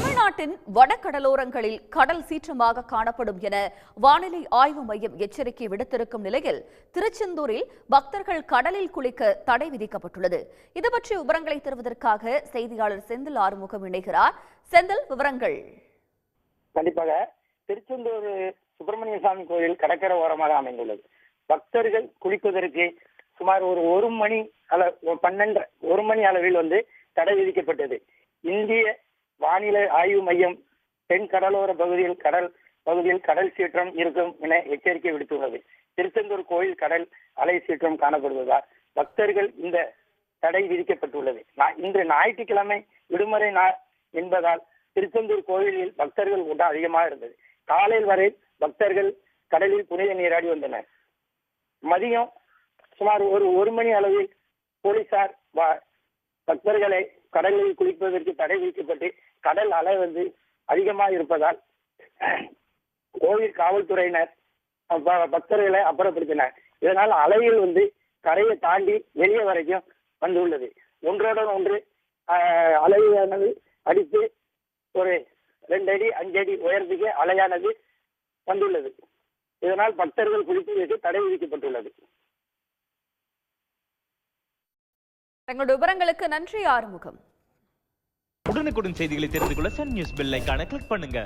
தமிழ்நாட்டின் வடகடலோரங்களில் கடல் சீற்றமாக காணப்படும் என வானிலை ஆய்வு மையம் எச்சரிக்கை விடுத்திருக்கும் நிலையில் திருச்செந்தூரில் பக்தர்கள் கடலில் குளிக்க தடை விதிக்கப்பட்டுள்ளது. இது பற்றிய விவரங்களை தருவதற்காக செய்தியாளர் செந்தில் ஆறுமுகம் இணைகிறார். செந்தில், விவரங்கள். கண்டிப்பாக திருச்செந்தூர் சுப்பிரமணிய சாமி கோயில் கடற்கரை ஓரமாக அமைந்துள்ளது. பக்தர்கள் குளிப்பதற்கு சுமார் ஒரு மணி அளவில் தடை விதிக்கப்பட்டது. இந்திய வானிலை ஆய்வு மையம் தென் கடலோர பகுதியில் கடல் சீற்றம் இருக்கும் என எச்சரிக்கை விடுத்துள்ளது. திருச்செந்தூர் கோயில் கடல் அலை சீற்றம் காணப்படுவதால் பக்தர்கள் இந்த தடை விதிக்கப்பட்டுள்ளது. இன்று ஞாயிற்றுக்கிழமை விடுமுறை நாள் என்பதால் திருச்செந்தூர் கோயிலில் பக்தர்கள் கூட்டம் அதிகமாக இருந்தது. காலையில் வரை பக்தர்கள் கடலில் புனித நீராடி வந்தனர். மதியம் சுமார் ஒரு மணி அளவில் போலீசார் பக்தர்களை கடலில் குளிப்பதற்கு தடை விதிக்கப்பட்டு கடல் அலை அதிகமாக இருப்பதால் கோவில் காவல்துறையினர் பக்தர்களை அப்புறப்படுத்தினர். இதனால் அலையில் கரையை தாண்டி வெளியே வரைக்கும் வந்துள்ளது. ஒன்றோடன் ஒன்று அலையானது அடித்து ஒரு 2 அடி 5 அடி உயரத்துக்கு அலையானது வந்துள்ளது. இதனால் பக்தர்கள் குளிப்பதற்கு தடை விதிக்கப்பட்டுள்ளது. தங்களுடைய விவரங்களுக்கு நன்றி ஆறுமுகம். உடனுக்குடன் செய்திகளை தெரிந்து கொள்ள சன் நியூஸ் பெல் ஐகானை கிளிக் பண்ணுங்க.